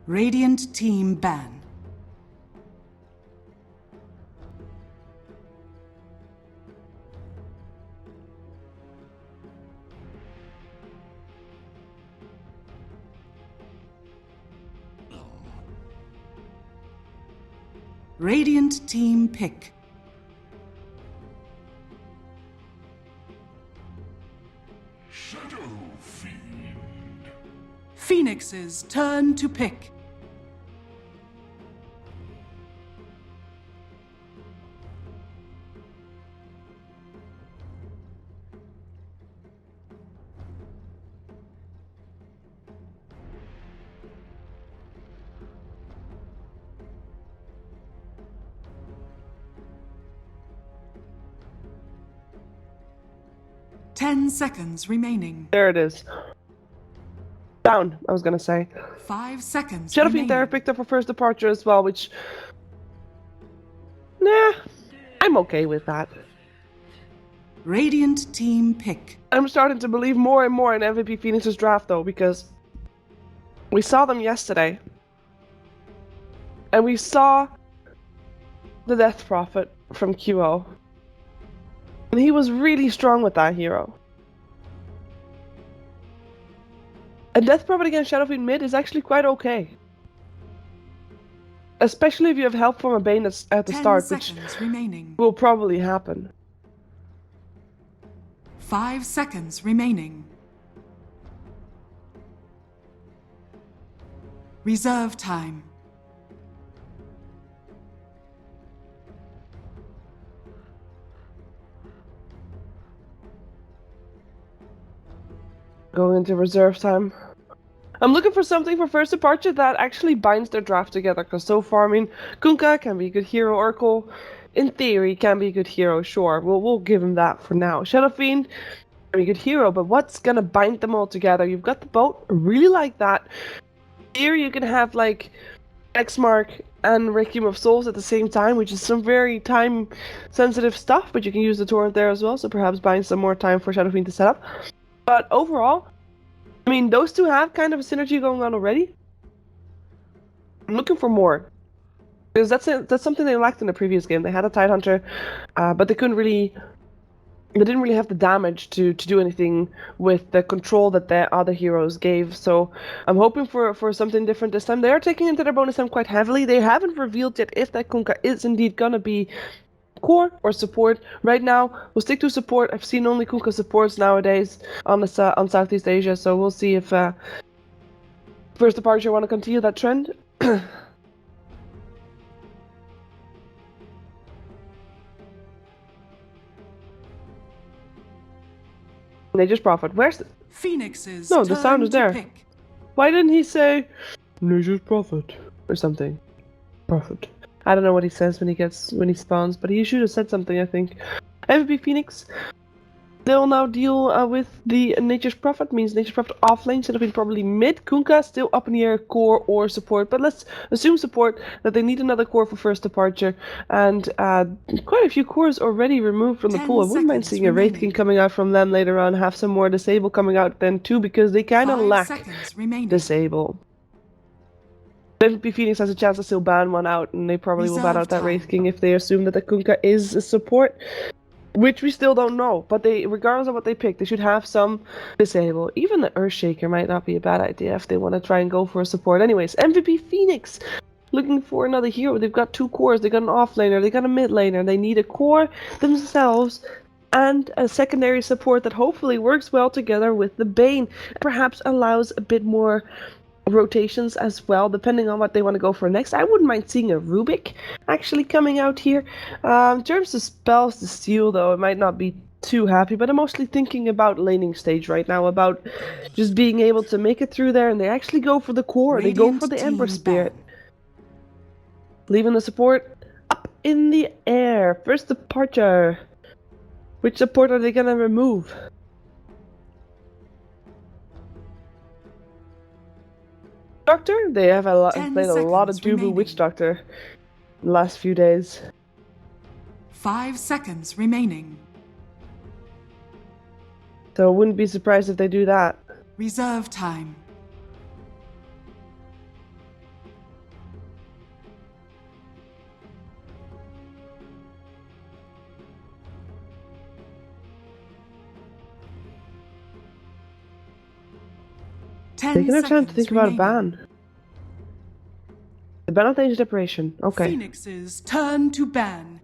Radiant team ban. Radiant team pick. Shadow Fiend. Phoenix's turn to pick. Ten seconds remaining. There it is. Down, I was gonna say. 5 seconds Shadow remaining. Fiend there picked up for first departure as well, which... Nah, I'm okay with that. Radiant team pick. I'm starting to believe more and more in MVP Phoenix's draft though, because we saw them yesterday. And we saw the Death Prophet from QO. And he was really strong with that hero. And Death Prophet against Shadow Fiend mid is actually quite okay. Especially if you have help from a Bane at the start, which remaining. will probably happen. 5 seconds remaining. Reserve time. Going into reserve time. I'm looking for something for first departure that actually binds their draft together, because so far, I mean, Kunkka can be a good hero, Urkel, in theory, can be a good hero, sure. We'll give him that for now. Shadow Fiend, can be a good hero, but what's gonna bind them all together? You've got the boat, I really like that. Here you can have, like, X-Mark and Requiem of Souls at the same time, which is some very time-sensitive stuff, but you can use the torrent there as well, so perhaps buying some more time for Shadow Fiend to set up. But overall, I mean, those two have kind of a synergy going on already. I'm looking for more. Because that's something they lacked in the previous game. They had a Tidehunter, but they didn't really have the damage to do anything with the control that the other heroes gave. So I'm hoping for something different this time. They are taking into their bonus time quite heavily. They haven't revealed yet if that Kunkka is indeed gonna be core or support. Right now, we'll stick to support. I've seen only Kunkka supports nowadays on Southeast Asia, so we'll see if first departure want to continue that trend. Nature's Prophet. Where's the... Phoenix's No, the sound is there. Pick. Why didn't he say Nature's Prophet or something? Prophet. I don't know what he says when he spawns, but he should have said something, I think. MVP Phoenix. They'll now deal with the Nature's Prophet, means Nature's Prophet offlane, instead of probably mid. Kunkka still up in the air, core or support, but let's assume support, that they need another core for first departure, and quite a few cores already removed from the pool. I wouldn't mind seeing a Wraith King coming out from them later on, have some more Disable coming out then too, because they kind of lack Disable. MVP Phoenix has a chance to still ban one out, and they probably will ban out that Wraith King if they assume that the Kunkka is a support. Which we still don't know, but they, regardless of what they pick, they should have some Disable. Even the Earthshaker might not be a bad idea if they want to try and go for a support. Anyways, MVP Phoenix looking for another hero. They've got two cores, they got an offlaner, they got a mid laner. They need a core themselves and a secondary support that hopefully works well together with the Bane. Perhaps allows a bit more rotations as well, depending on what they want to go for next. I wouldn't mind seeing a Rubik actually coming out here. In terms of spells to steal, though, it might not be too happy, but I'm mostly thinking about laning stage right now, about just being able to make it through there, and they actually go for the core. They go for the Ember Spirit. Leaving the support up in the air. First departure. Which support are they gonna remove? Doctor? They have played a lot of Dubu Witch Doctor in the last few days. 5 seconds remaining. So I wouldn't be surprised if they do that. Reserve time. 10 Taking our time to seconds think about a remaining. ban. The ban of Age Deprivation. Okay. Phoenix's turn to ban.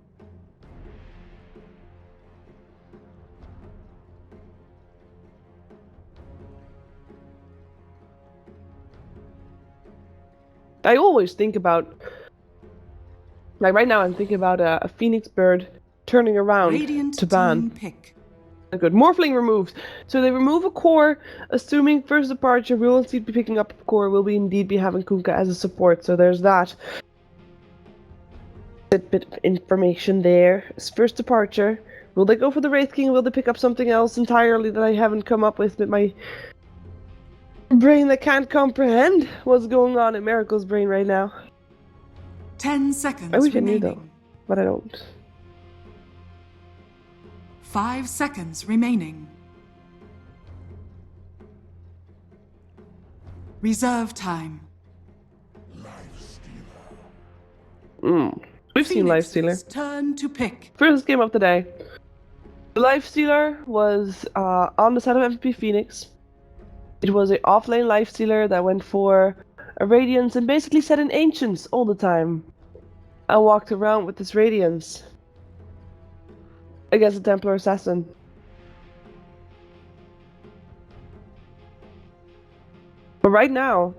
I always think about, like right now I'm thinking about a Phoenix bird turning around Radiant to ban. team pick. Good. Morphling removed. So they remove a core, assuming first departure, we will indeed be picking up a core, will be indeed be having Kunkka as a support, so there's that. A bit of information there. First departure. Will they go for the Wraith King, or will they pick up something else entirely that I haven't come up with my brain that can't comprehend what's going on in Miracle's brain right now? 10 seconds I wish I remaining. knew though, but I don't. 5 seconds remaining. Reserve time. We've seen Lifestealer. Phoenix's turn to pick. First game of the day. The Lifestealer was on the side of MVP Phoenix. It was an offlane Lifestealer that went for a Radiance and basically set in Ancients all the time. I walked around with this Radiance against a Templar Assassin. But right now,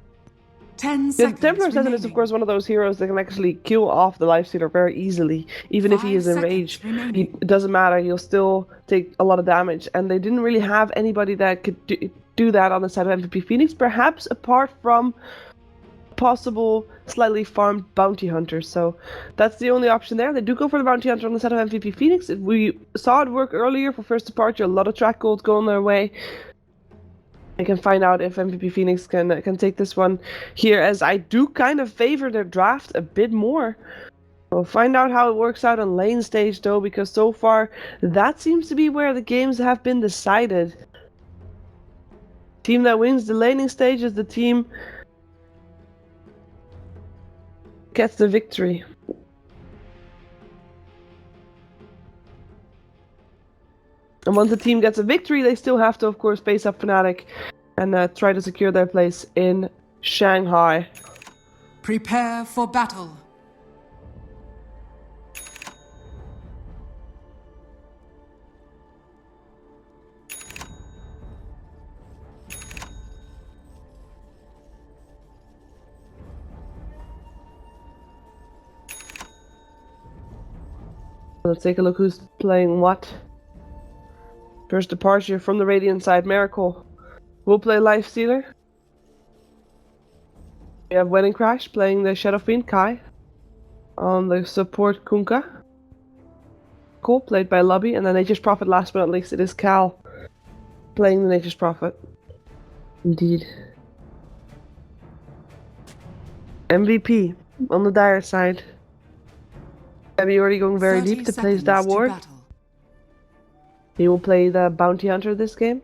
10 the seconds Templar Assassin remaining. is of course one of those heroes that can actually kill off the Lifestealer very easily, even if he 5 is enraged. seconds remaining. It doesn't matter, he'll still take a lot of damage, and they didn't really have anybody that could do that on the side of MVP Phoenix, perhaps apart from possible slightly farmed bounty hunters. So that's the only option there. They do go for the bounty hunter on the side of MVP Phoenix. We saw it work earlier for first departure, a lot of track gold going their way. I can find out if MVP Phoenix can take this one here, as I do kind of favor their draft a bit more. We'll find out how it works out on lane stage though, because so far that seems to be where the games have been decided. Team that wins the laning stage is the team gets the victory. And once the team gets a victory, they still have to, of course, face up Fnatic and try to secure their place in Shanghai. Prepare for battle. Let's take a look who's playing what. First departure from the Radiant side, Miracle will play Lifestealer. We have Wedding Crash playing the Shadow Fiend Kai. On the support, Kunkka. Cole played by Lobby, and then Nature's Prophet, last but not least, it is Cal playing the Nature's Prophet. Indeed. MVP on the Dire side. Heavy already going very deep to place that ward. He will play the Bounty Hunter this game.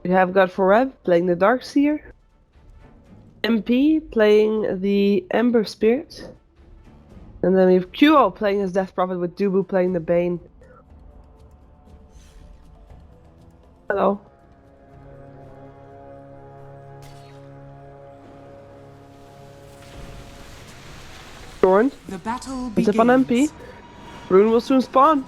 We have got Forev playing the Darkseer. MP playing the Ember Spirit. And then we have QO playing his Death Prophet, with Dubu playing the Bane. Hello. Thorn. The battle It's begins. up on MP. Rune will soon spawn.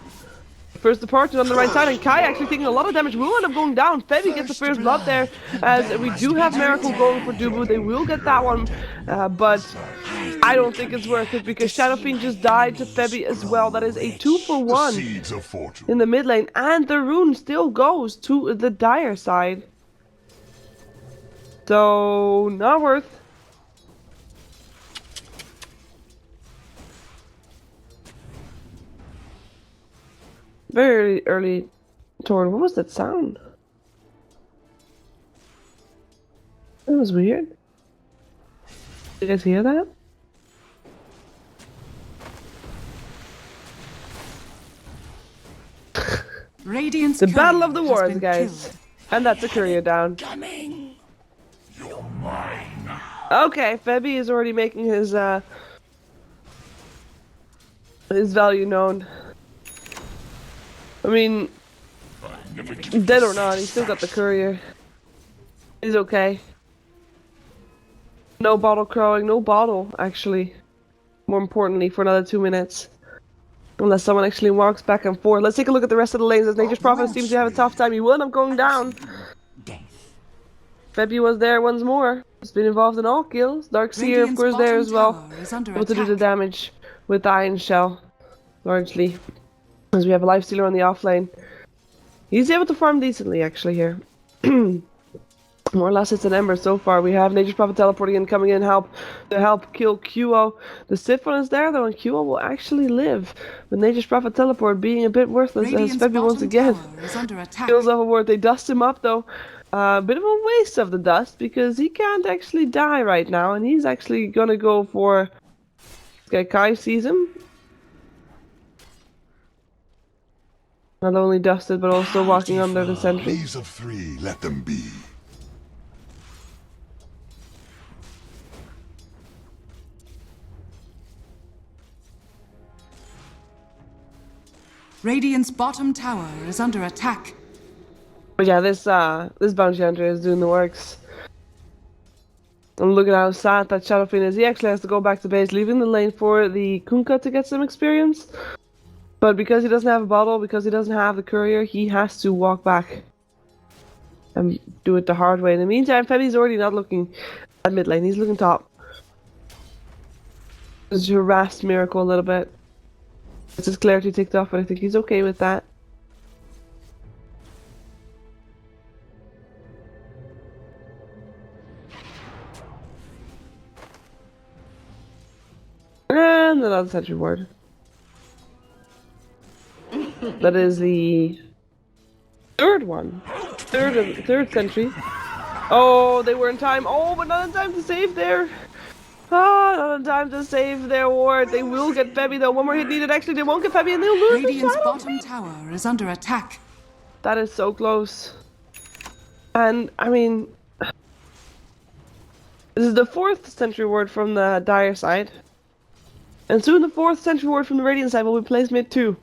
First departure on the right side, and Kai actually taking a lot of damage. Will end up going down. Febby gets the first blood there, as we do have Miracle going for Dubu. They will get that one, but I don't think it's worth it, because Shadow Fiend just died to Febby as well. That is a 2-for-1 in the mid lane, and the Rune still goes to the Dire side. So, not worth. Very early toward. What was that sound? That was weird. Did you guys hear that? Radiant's The Battle of the courier has Wards, been guys. killed. And that's a courier down. You're mine. Okay, Febby is already making his value known. I mean, dead or not, he's still got the courier. He's okay. No bottle crowing, no bottle, actually. More importantly, for another 2 minutes. Unless someone actually walks back and forth. Let's take a look at the rest of the lanes as Nature's Prophet seems to have a tough time. He will end up going down. Death. Febby was there once more. He's been involved in all kills. Darkseer, of Radiant's course, there bottom as well. tower is under Able to do the attack. damage with the Iron Shell, largely. As we have a Lifestealer on the off lane. He's able to farm decently, actually, here. More or less it's an Ember so far. We have Nature's Prophet teleporting in, coming in to help kill QO. The Siphon is there though, and QO will actually live. With Nature's Prophet teleport being a bit worthless as Radiant's Febby once bottom again tower is under attack. kills off a ward. They dust him up though. A bit of a waste of the dust because he can't actually die right now, and he's actually gonna go for. This guy Kai sees him. Not only dusted, but also walking under the sentry. These of three, let them be. Radiant's bottom tower is under attack. But yeah, this bounty hunter is doing the works. And look at how sad that Shadowfiend is. He actually has to go back to base, leaving the lane for the Kunkka to get some experience. But because he doesn't have a bottle, because he doesn't have the courier, he has to walk back. And do it the hard way. In the meantime, Febby's already not looking at mid lane, he's looking top. Just harassed Miracle a little bit. It's his clarity ticked off, but I think he's okay with that. And another sentry ward. That is the third one. Third sentry. Oh, they were in time. Oh, but not in time to save there. Ah, not in time to save their ward. They will get Febby though. One more hit needed. Actually, they won't get Febby and they'll lose Radiant's the bottom tower is under attack. That is so close. And, I mean... This is the 4th sentry ward from the Dire side. And soon the 4th sentry ward from the Radiant side will be placed mid too.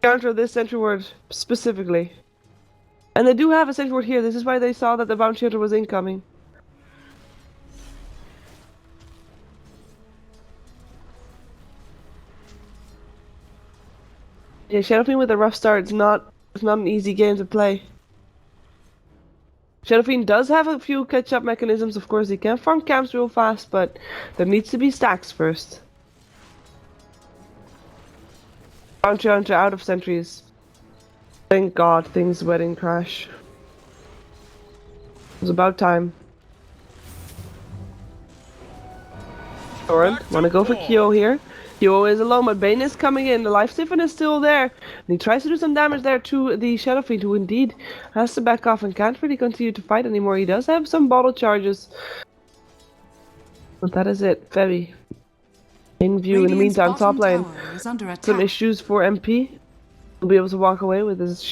Counter this sentry ward specifically. And they do have a sentry ward here. This is why they saw that the bounty hunter was incoming. Yeah, Shadowfiend with a rough start. It's not an easy game to play. Shadowfiend does have a few catch-up mechanisms. Of course, he can farm camps real fast, but there needs to be stacks first. Bounty hunter out of sentries. Thank God things wedding crash. It was about time. Torrent, wanna go for Kyo here. Kyo is alone, but Bane is coming in. The life siphon is still there. And he tries to do some damage there to the Shadowfiend, who indeed has to back off and can't really continue to fight anymore. He does have some bottle charges. But that is it. Febby. In view. In the meantime, top lane. Some issues for MP. He'll be able to walk away with his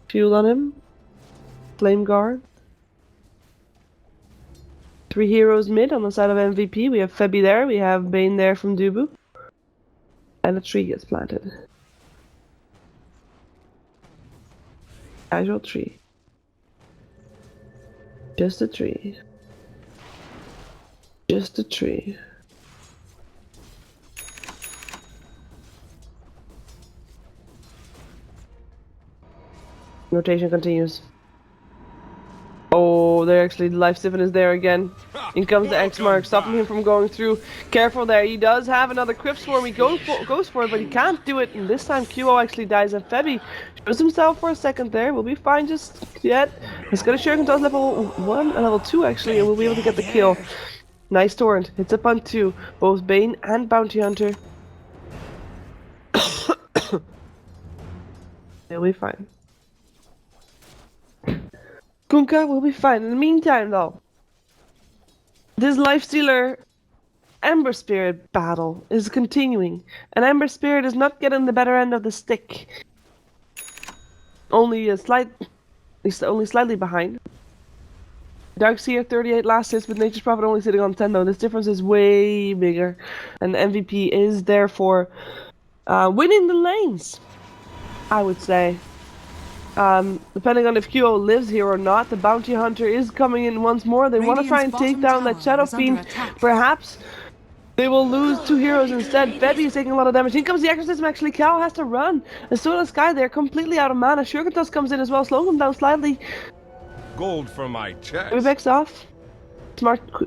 shield on him. Flame guard. 3 heroes mid on the side of MVP. We have Febby there. We have Bane there from Dubu. And a tree gets planted. Casual tree. Just a tree. Just a tree. Rotation continues. Oh, there actually the life siphon is there again. In comes the X mark, stopping him from going through. Careful there, he does have another Crypt Swarm. He goes for it, but he can't do it. And this time QO actually dies, and Febby shows himself for a second there. We'll be fine just yet. He's got a Shuriken Toss level 1 and level 2 actually, and we'll be able to get the kill. Nice torrent, hits up on 2. Both Bane and Bounty Hunter. They'll be fine. Kunkka will be fine. In the meantime, though, this Lifestealer Ember Spirit battle is continuing, and Ember Spirit is not getting the better end of the stick. Only slightly behind. Darkseer 38 last hits, with Nature's Prophet only sitting on 10 though. This difference is way bigger, and the MVP is therefore winning the lanes, I would say. Depending on if QO lives here or not, the bounty hunter is coming in once more. They want to try and take down that Shadow Fiend. Perhaps they will lose 2 heroes instead. Febby is taking a lot of damage. In comes the Exorcism, actually. Cal has to run. And so does Sky. They're completely out of mana. Shurkentusk comes in as well, slowing him down slightly. Gold for my chest. Webeck's off.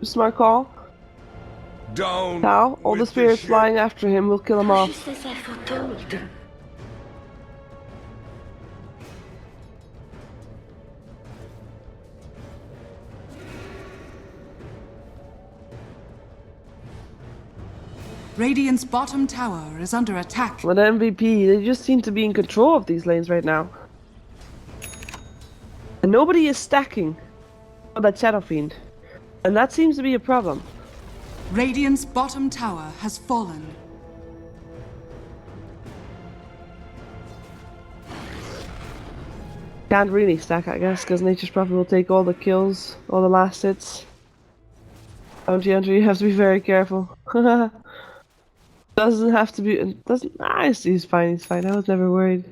Smart call. Down. Cal, all the spirits flying after him will kill him off. Radiant's bottom tower is under attack. With MVP, they just seem to be in control of these lanes right now. And nobody is stacking on that Shadow Fiend. And that seems to be a problem. Radiant's bottom tower has fallen. Can't really stack, I guess, because Nature's Prophet will take all the kills, all the last hits. Bounty Hunter, you have to be very careful. Doesn't have to be. Doesn't. He's fine. He's fine. I was never worried.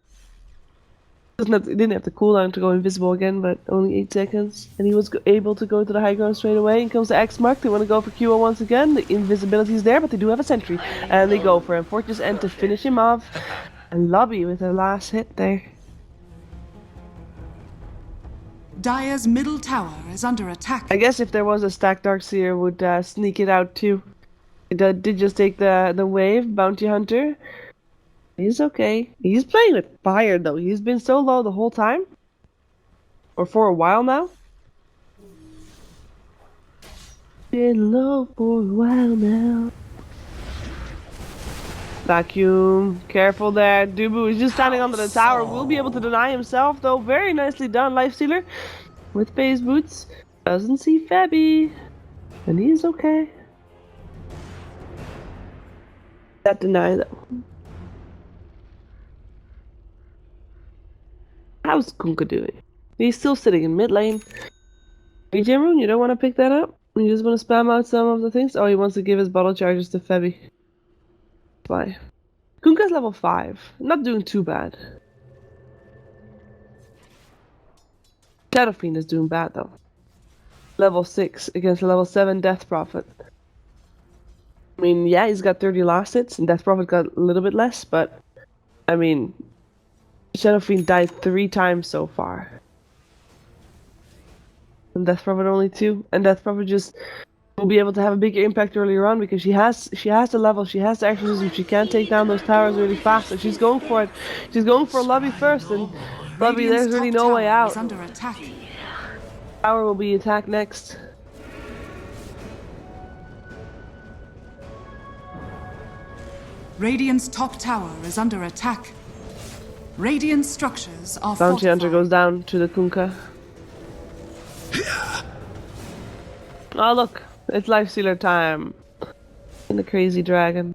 Didn't have the cooldown to go invisible again, but only 8 seconds, and he was able to go to the high ground straight away. And comes the X mark. They want to go for QO once again. The invisibility is there, but they do have a sentry, and they go for him. Fortress End to finish him off, and Lobby with their last hit there. Dire's middle tower is under attack. I guess if there was a stack, Darkseer would sneak it out too. It did just take the wave, Bounty Hunter. He's okay. He's playing with fire though. He's been so low the whole time. Or for a while now. Been low for a while now. Vacuum. Careful there. Dubu is just standing under the tower. Will be able to deny himself though. Very nicely done, Lifestealer. With phase boots. Doesn't see Febby. And he's okay. That deny though. How's Kunkka doing? He's still sitting in mid lane. Hey Jimroon, you don't want to pick that up? You just want to spam out some of the things? Oh, he wants to give his bottle charges to Febby. Why? Kunkka's level 5. Not doing too bad. Shadow Fiend is doing bad though. Level 6 against a level 7 Death Prophet. I mean, yeah, he's got 30 last hits, and Death Prophet got a little bit less, but I mean, Shadow Fiend died 3 times so far. And Death Prophet only 2, and Death Prophet just will be able to have a bigger impact earlier on because she has the level, she has the exorcism, she can take down those towers really fast, and she's going for it. She's going for Lobby first, and Lobby, there's really no way out. Under attack. Tower will be attacked next. Radiant's top tower is under attack. Radiant structures are Bounty Hunter fortified. goes down to the Kunkka. Oh look, it's Lifestealer time. And the crazy dragon.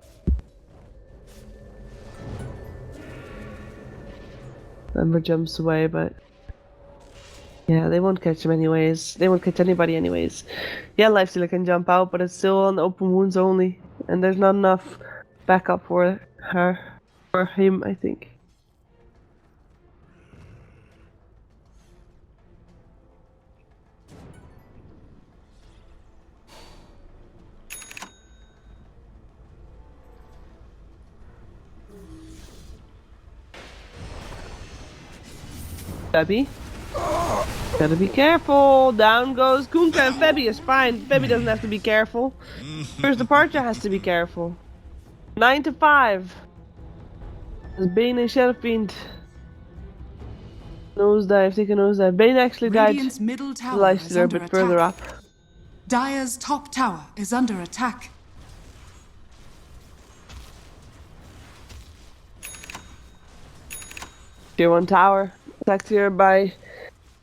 Ember jumps away, but yeah, they won't catch him anyways. They won't catch anybody anyways. Yeah, Lifestealer can jump out, but it's still on open wounds only. And there's not enough backup for her. Or him, I think. Febby. Gotta be careful. Down goes Kunkka, and Febby is fine. Febby doesn't have to be careful. First Departure has to be careful. 9 to 5. As Bane and Shadow Fiend. Nosedive, take a nosedive. Bane actually died. Radiant's middle tower is Lifestealer a under bit further attack. up. Dire's top tower is under attack. Tier 1 tower. Attacked here by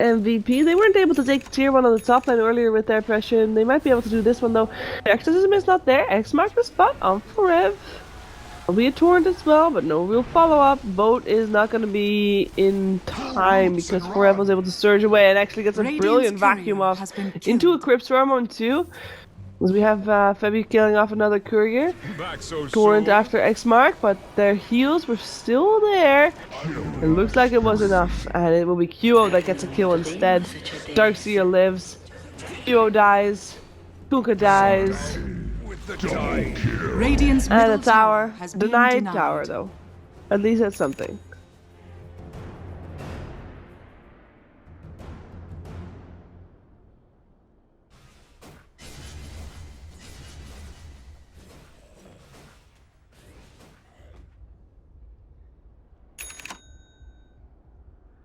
MVP. They weren't able to take tier 1 on the top line earlier with their pressure. They might be able to do this one though. The Exorcism is not there. X marked the spot on Forev. There'll be a torrent as well, but no real follow-up. Boat is not going to be in time because Forev was able to surge away and actually gets a Radiant's brilliant courier vacuum off has been killed. into a Crypt Swarm on 2. As we have Febby killing off another courier. Back so Torrent soon. after X Mark, but their heals were still there. It looks like it was enough, and it will be QO that gets a kill instead. Darkseer lives. QO dies. Kunkka dies. With the tide. Radiant's And middle a tower. has been Denied tower, though. At least that's something.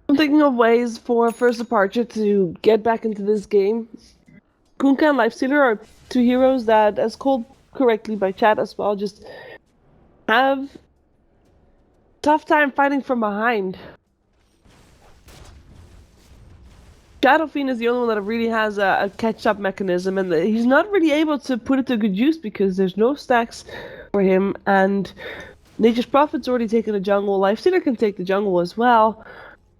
I'm thinking of ways for First Departure to get back into this game. Kunkka and Lifestealer are two heroes that, as called correctly by chat as well, just have tough time fighting from behind. Shadow Fiend is the only one that really has a catch-up mechanism, and he's not really able to put it to good use because there's no stacks for him, and Nature's Prophet's already taken the jungle. Lifestealer can take the jungle as well.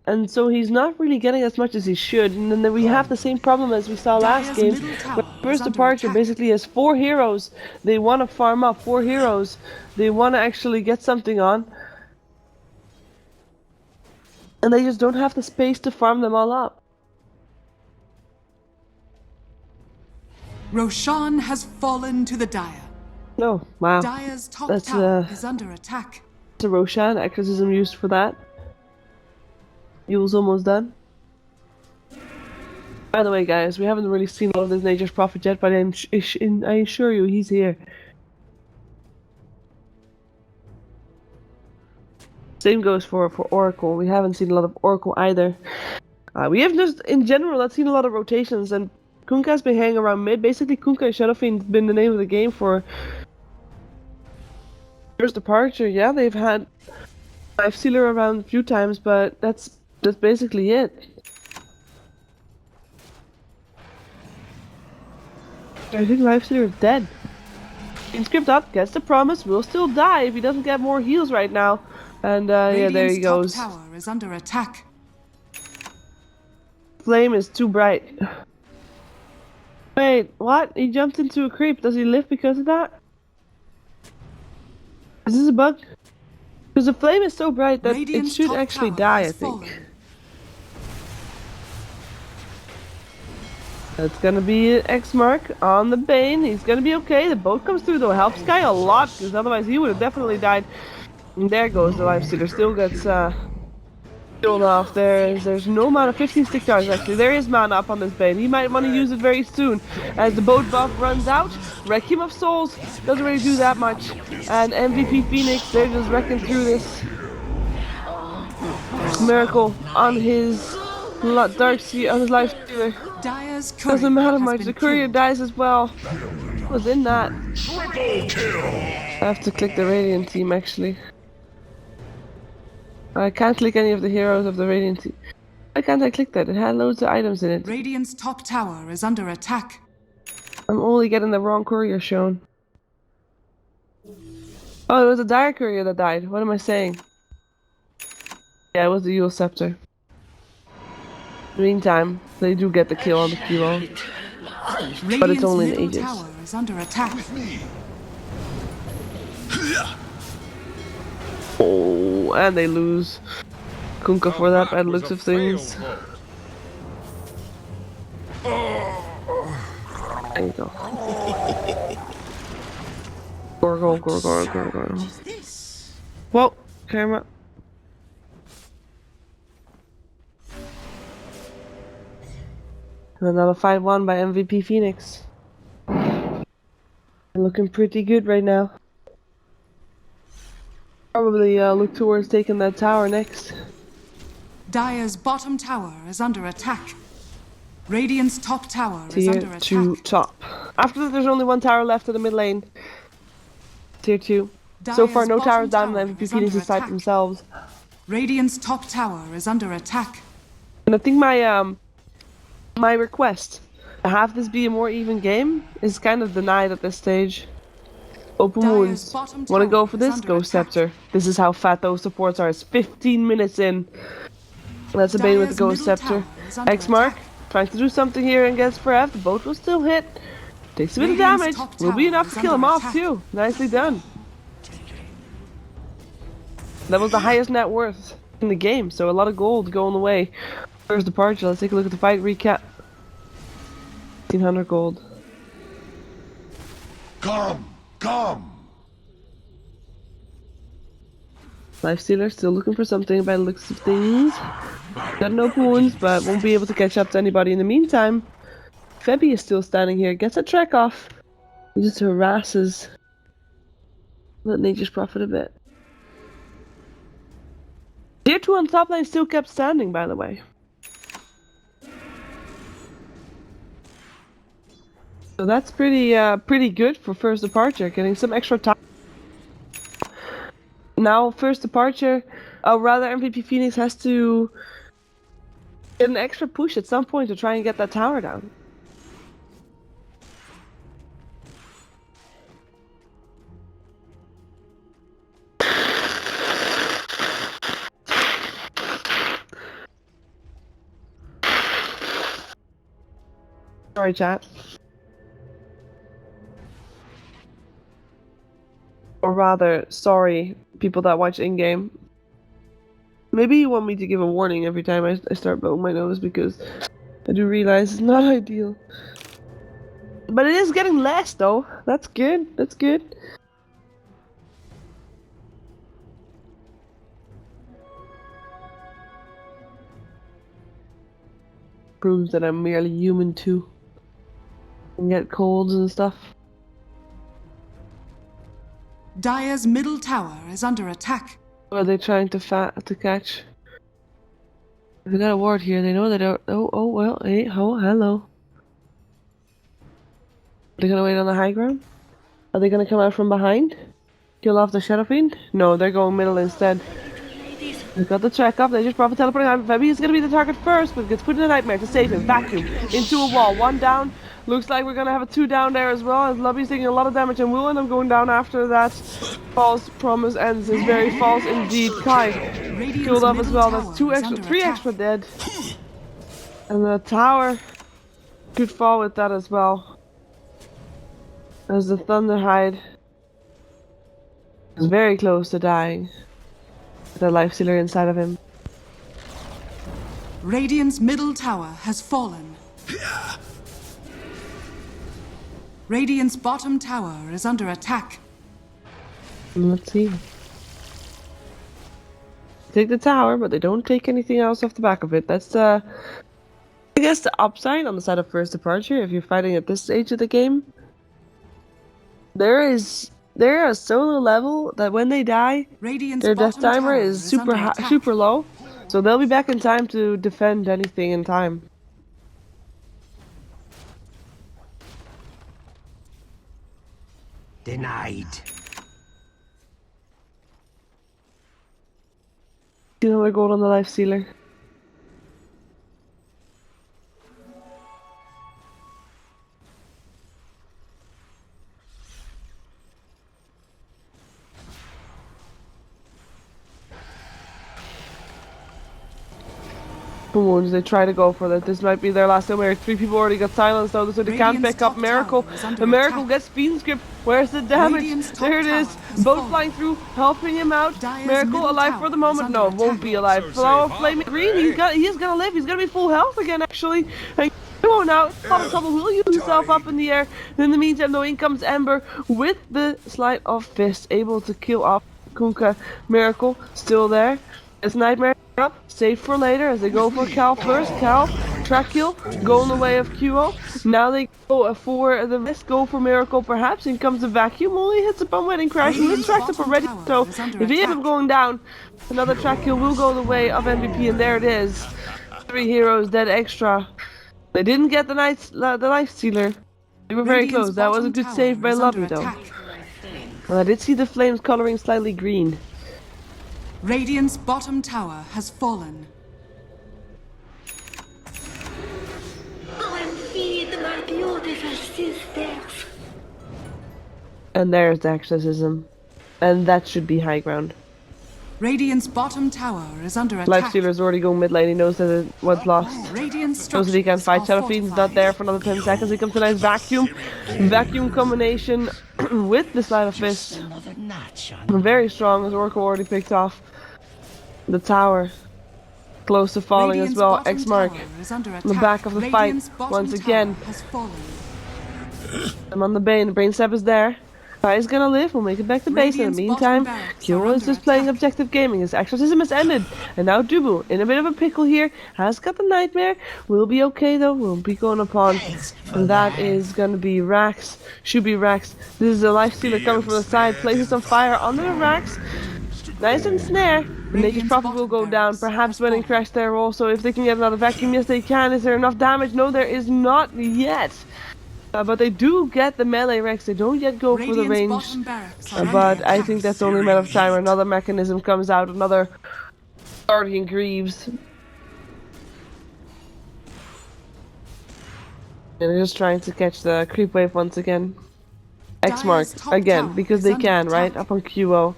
And so he's not really getting as much as he should. And then we have the same problem as we saw last game. But First Departure basically has 4 heroes. They want to farm up 4 heroes. They want to actually get something on. And they just don't have the space to farm them all up. Roshan has fallen to the Dire. Oh, wow. Dire's top That's, tower is under attack. It's a Roshan exorcism used for that. Yule's almost done. By the way, guys, we haven't really seen a lot of this Nature's Prophet yet, but I assure you, he's here. Same goes for Oracle. We haven't seen a lot of Oracle either. We have just, in general, not seen a lot of rotations, and Kunkka's been hanging around mid. Basically, Kunkka and Shadow Fiend have been the name of the game for First Departure. Yeah, they've had Lifestealer around a few times, but that's basically it. I think Lifestealer is dead. Inscript up, gets the promise, will still die if he doesn't get more heals right now. And yeah, there he goes. Top tower is under attack. Flame is too bright. Wait, what? He jumped into a creep. Does he live because of that? Is this a bug? Because the flame is so bright that it should actually die, I think. That's gonna be an X mark on the Bane. He's gonna be okay. The boat comes through though. Helps Guy a lot, because otherwise he would have definitely died. And there goes the Lifestealer. Still gets killed off. There's no mana. 15 stick charges actually. There is mana up on this Bane. He might want to use it very soon. As the boat buff runs out, Requiem of Souls doesn't really do that much. And MVP Phoenix, they're just wrecking through this. Miracle on his Darkseer, on his Lifestealer. Doesn't matter much. The courier dies as well. What's in that? I have to click the Radiant team actually. I can't click any of the heroes of the Radiant team. Why can't I click that? It had loads of items in it. Radiant's top tower is under attack. I'm only getting the wrong courier shown. Oh, it was a Dire courier that died. What am I saying? Yeah, it was the Yule Scepter. Meantime, they do get the kill on the kilo. But it's only in Aegis. Tower is under attack. Oh, and they lose Kunkka for that bad looks of things. There you go. Gorgle. Whoa, camera. And another 5-1 by MVP Phoenix. Looking pretty good right now. Probably look towards taking that tower next. Dire's bottom tower is under attack. Radiant's top tower is under attack. Tier 2 top. After that, there's only one tower left in the mid lane. Tier 2. So far, no towers down on MVP Phoenix's side themselves. Radiant's top tower is under attack. And I think my request to have this be a more even game is kind of denied at this stage. Open wounds. Want to go for this? Go Scepter. This is how fat those supports are. It's 15 minutes in. That's a Bane with the Ghost Scepter. X mark. Trying to do something here and gets forever. The boat will still hit. Takes a bit of Radiant's damage. top Will be tower enough is to kill him under off attack. too. Nicely done. That was the highest net worth in the game, so a lot of gold going away. First departure. Let's take a look at the fight recap. 1,500 gold. Come, come. Lifestealer still looking for something by the looks of things. Got no wounds, but won't be able to catch up to anybody in the meantime. Febby is still standing here, gets a trek off. He just harasses. Let Nature's Prophet a bit. Tier 2 on top lane still kept standing, by the way. So that's pretty good for first departure, getting some extra time. Now first departure, rather MVP Phoenix has to get an extra push at some point to try and get that tower down. Sorry, chat. Or rather, sorry, people that watch in-game. Maybe you want me to give a warning every time I start blowing my nose, because I do realize it's not ideal. But it is getting less, though. That's good. That's good. Proves that I'm merely human, too. And get colds and stuff. Dire's middle tower is under attack. What are they trying to catch? They got a ward here. They know they don't. Oh, well. Hey, hello. Are they gonna wait on the high ground? Are they gonna come out from behind? Kill off the Shadow Fiend? No, they're going middle instead. They got the track up. They just brought the teleporting out. Febby is gonna be the target first, but gets put in a nightmare to save him. Vacuum into a wall. One down. Looks like we're gonna have a 2 down there as well, as Lubby's taking a lot of damage and will end up going down after that. False promise ends. Is very false indeed. Kai killed off as well. That's 3 extra dead. And the tower could fall with that as well. As the Thunderhide is very close to dying. The life stealer inside of him. Radiant's middle tower has fallen. Radiant's bottom tower is under attack. Let's see. Take the tower, but they don't take anything else off the back of it. That's I guess the upside on the side of first departure if you're fighting at this stage of the game. They're a solo level that when they die, Radiant's their death bottom timer tower is super under attack. super low. So they'll be back in time to defend anything in time. Denied. Another gold on the life stealer. Wounds, they try to go for that. This might be their last time. 3 people already got silenced though, so they can't pick up Miracle. The Miracle gets Fiend's Grip. Where's the damage? There it is. Boat flying through, helping him out. Miracle alive for the moment. No, won't be alive. Flower Flaming Green. He is gonna live. He's gonna be full health again actually. And Kuo now, Trouble will use himself up in the air. In the meantime, though, in comes Ember with the Sleight of Fist, able to kill off Kunkka. Miracle still there. It's Nightmare up, save for later as they go for Cal first. Cal, track kill, go in the way of QO. Now they go for the mist, go for Miracle perhaps. In comes the Vacuum, only hits upon Wedding Crash. He is tracked up already, so if he ends up going down, another track kill will go the way of MVP, and there it is. 3 heroes dead extra. They didn't get the Life Stealer. They were very close. That was a good save by Lobby though. Well, I did see the flames coloring slightly green. Radiant's bottom tower has fallen. And there's the exorcism. And that should be high ground. Radiant's bottom tower is under attack. Lifestealer's already going mid lane. He knows that it was lost. Radiant Knows that he can structures fight. are Shadow Fiend's not there for another 10 seconds. He comes to a nice vacuum. Vacuum combination with the Slide of Fist. Another notch on Very strong as Orko already picked off the tower. Close to falling Radiant's as well. bottom X Mark tower is under on the attack. back of the Radiant's fight bottom once tower again. has fallen. I'm on the Bane. Brain Step is there. Kai's gonna live. We'll make it back to base. In the Radiant's meantime, bottom barracks Kyo are is just under playing attack. objective gaming. His exorcism has ended. And now Dubu, in a bit of a pickle here, has got the Nightmare. We'll be okay though. We'll be going upon. And that is gonna be Rax. Should be Rax. This is a Lifestealer coming from the side. Places some fire under the Rax. Nice and snare. And Nature's Radiant's Prophet will bottom go down. barracks Perhaps has winning fallen. crash there also. If they can get another vacuum, yes they can. Is there enough damage? No, there is not yet. But they do get the melee Rex. They don't yet go for the Radiant's range. bottom barracks are under But I attack. think that's only a matter of time. Another mechanism comes out. Another Guardian Greaves. And they're just trying to catch the creep wave once again. X Mark Dire's top again tower because is they under can, right? attack. Up on QO.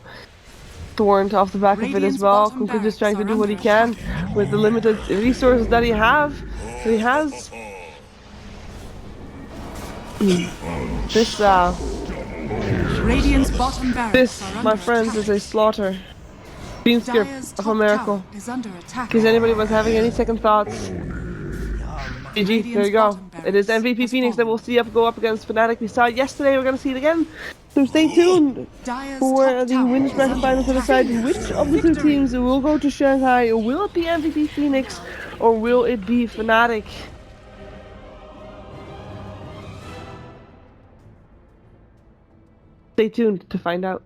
Thorned off the back of it as Radiant's well. bottom Kunkka just trying to barracks do are what he under can with the limited resources that he has. This Radiant's bottom barracks this, are under my friends, attack. is a slaughter. Beanskip Dire's of a top miracle. tower is under attack. In case anybody was having any second thoughts. GG, there you go. It is MVP Phoenix that we'll see go up against Fnatic. We saw it yesterday, we're gonna see it again. So stay tuned Dire's for top the tower winners is bracket under final to attack. decide which of the two Victory. teams will go to Shanghai. Will it be MVP Phoenix or will it be Fnatic? Stay tuned to find out.